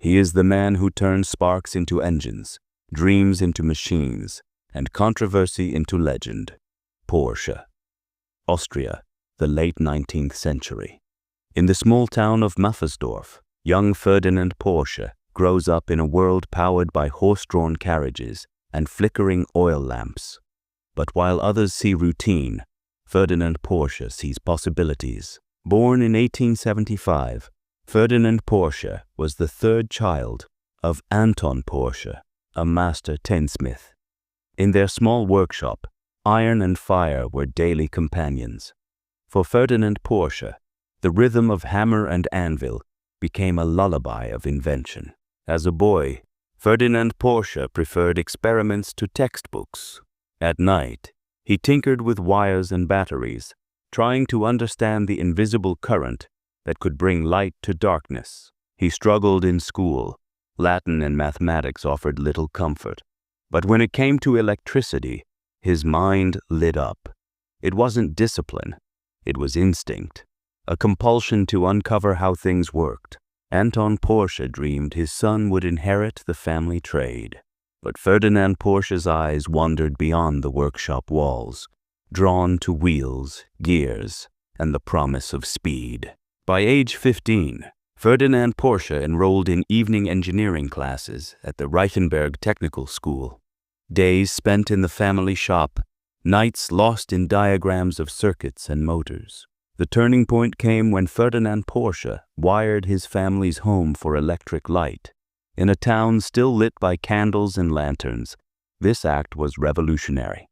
He is the man who turns sparks into engines, dreams into machines, and controversy into legend. Porsche. Austria, the late 19th century. In the small town of Maffersdorf, young Ferdinand Porsche grows up in a world powered by horse-drawn carriages and flickering oil lamps. But while others see routine, Ferdinand Porsche sees possibilities. Born in 1875, Ferdinand Porsche was the third child of Anton Porsche, a master tinsmith. In their small workshop, iron and fire were daily companions. For Ferdinand Porsche, the rhythm of hammer and anvil became a lullaby of invention. As a boy, Ferdinand Porsche preferred experiments to textbooks. At night, he tinkered with wires and batteries, trying to understand the invisible current that could bring light to darkness. He struggled in school. Latin and mathematics offered little comfort. But when it came to electricity, his mind lit up. It wasn't discipline, it was instinct, a compulsion to uncover how things worked. Anton Porsche dreamed his son would inherit the family trade. But Ferdinand Porsche's eyes wandered beyond the workshop walls, drawn to wheels, gears, and the promise of speed. By age 15, Ferdinand Porsche enrolled in evening engineering classes at the Reichenberg Technical School. Days spent in the family shop, nights lost in diagrams of circuits and motors. The turning point came when Ferdinand Porsche wired his family's home for electric light. In a town still lit by candles and lanterns, this act was revolutionary.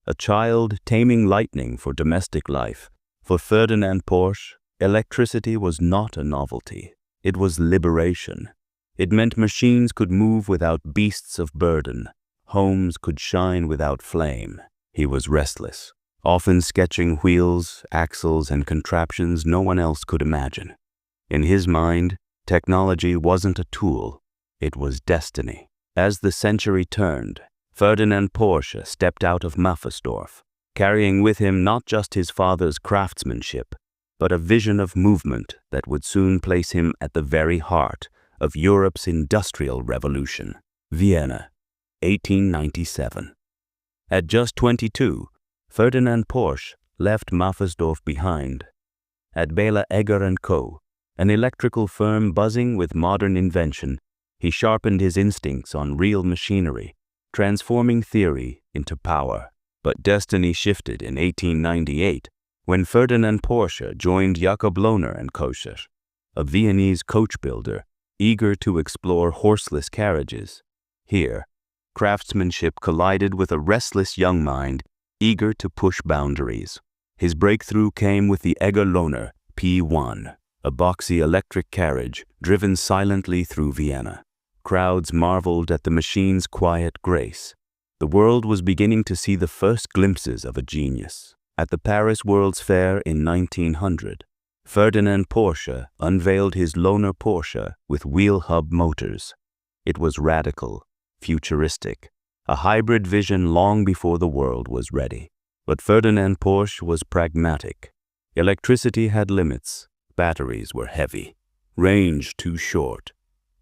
A child taming lightning for domestic life. For Ferdinand Porsche, electricity was not a novelty. It was liberation. It meant machines could move without beasts of burden. Homes could shine without flame. He was restless, often sketching wheels, axles, and contraptions no one else could imagine. In his mind, technology wasn't a tool, it was destiny. As the century turned, Ferdinand Porsche stepped out of Maffersdorf, carrying with him not just his father's craftsmanship, but a vision of movement that would soon place him at the very heart of Europe's industrial revolution. Vienna, 1897. At just 22, Ferdinand Porsche left Maffersdorf behind. At Bela Egger & Co., an electrical firm buzzing with modern invention, he sharpened his instincts on real machinery, transforming theory into power. But destiny shifted in 1898 when Ferdinand Porsche joined Jacob Lohner & Koscher, a Viennese coach builder eager to explore horseless carriages. Here, craftsmanship collided with a restless young mind eager to push boundaries. His breakthrough came with the Egger-Lohner P1, a boxy electric carriage driven silently through Vienna. Crowds marveled at the machine's quiet grace. The world was beginning to see the first glimpses of a genius. At the Paris World's Fair in 1900, Ferdinand Porsche unveiled his Lohner Porsche with wheel hub motors. It was radical, futuristic, a hybrid vision long before the world was ready. But Ferdinand Porsche was pragmatic. Electricity had limits, batteries were heavy, range too short.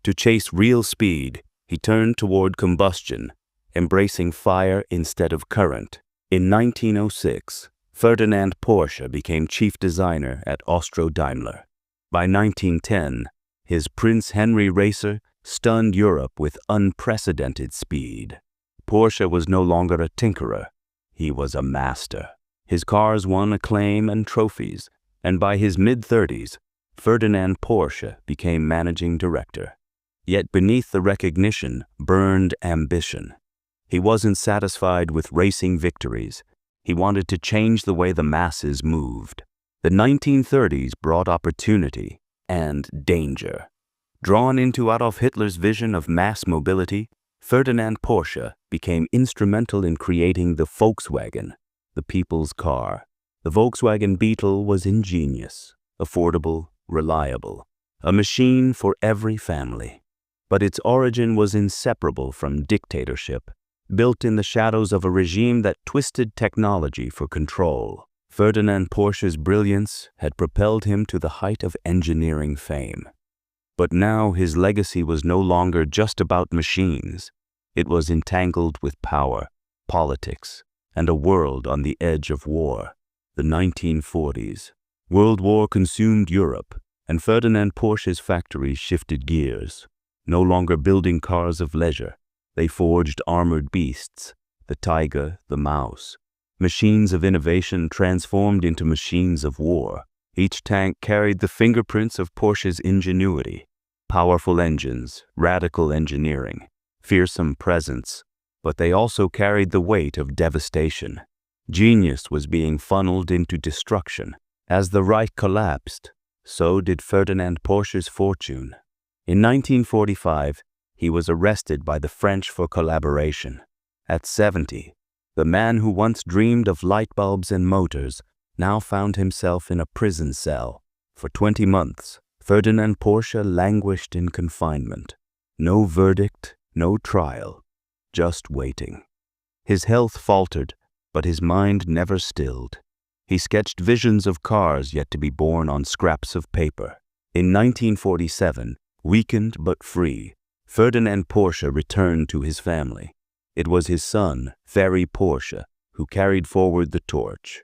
To chase real speed, he turned toward combustion, embracing fire instead of current. In 1906, Ferdinand Porsche became chief designer at Austro-Daimler. By 1910, his Prince Henry racer stunned Europe with unprecedented speed. Porsche was no longer a tinkerer, he was a master. His cars won acclaim and trophies, and by his mid-30s, Ferdinand Porsche became managing director. Yet beneath the recognition burned ambition. He wasn't satisfied with racing victories. He wanted to change the way the masses moved. The 1930s brought opportunity and danger. Drawn into Adolf Hitler's vision of mass mobility, Ferdinand Porsche became instrumental in creating the Volkswagen, the people's car. The Volkswagen Beetle was ingenious, affordable, reliable, a machine for every family. But its origin was inseparable from dictatorship, built in the shadows of a regime that twisted technology for control. Ferdinand Porsche's brilliance had propelled him to the height of engineering fame. But now his legacy was no longer just about machines. It was entangled with power, politics, and a world on the edge of war. The 1940s. World War consumed Europe, and Ferdinand Porsche's factories shifted gears. No longer building cars of leisure, they forged armored beasts, the tiger, the mouse. Machines of innovation transformed into machines of war. Each tank carried the fingerprints of Porsche's ingenuity. Powerful engines, radical engineering, fearsome presence, but they also carried the weight of devastation. Genius was being funneled into destruction. As the Reich collapsed, so did Ferdinand Porsche's fortune. In 1945, he was arrested by the French for collaboration. At 70, the man who once dreamed of light bulbs and motors now found himself in a prison cell. For 20 months, Ferdinand Porsche languished in confinement. No verdict, no trial, just waiting. His health faltered, but his mind never stilled. He sketched visions of cars yet to be born on scraps of paper. In 1947, weakened but free, Ferdinand Porsche returned to his family. It was his son, Ferdinand Porsche, who carried forward the torch.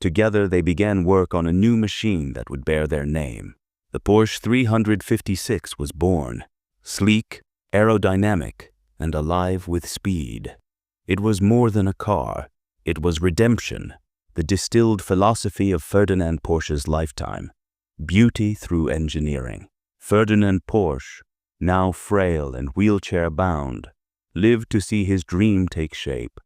Together they began work on a new machine that would bear their name. The Porsche 356 was born, sleek, aerodynamic, and alive with speed. It was more than a car. It was redemption, the distilled philosophy of Ferdinand Porsche's lifetime. Beauty through engineering. Ferdinand Porsche, now frail and wheelchair-bound, lived to see his dream take shape.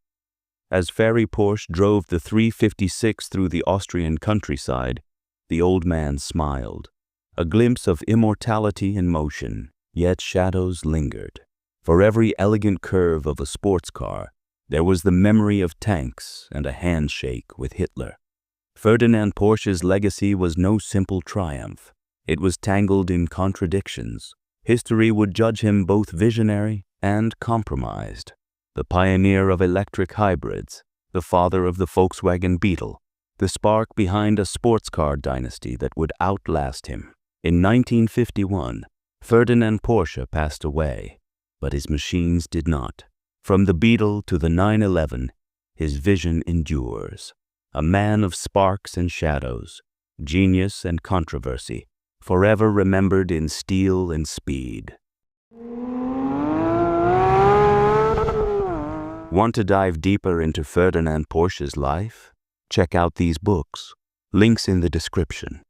As Ferdinand Porsche drove the 356 through the Austrian countryside, the old man smiled. A glimpse of immortality in motion, yet shadows lingered. For every elegant curve of a sports car, there was the memory of tanks and a handshake with Hitler. Ferdinand Porsche's legacy was no simple triumph. It was tangled in contradictions. History would judge him both visionary and compromised. The pioneer of electric hybrids, the father of the Volkswagen Beetle, the spark behind a sports car dynasty that would outlast him. In 1951, Ferdinand Porsche passed away, but his machines did not. From the Beetle to the 911, his vision endures. A man of sparks and shadows, genius and controversy, forever remembered in steel and speed. Want to dive deeper into Ferdinand Porsche's life? Check out these books. Links in the description.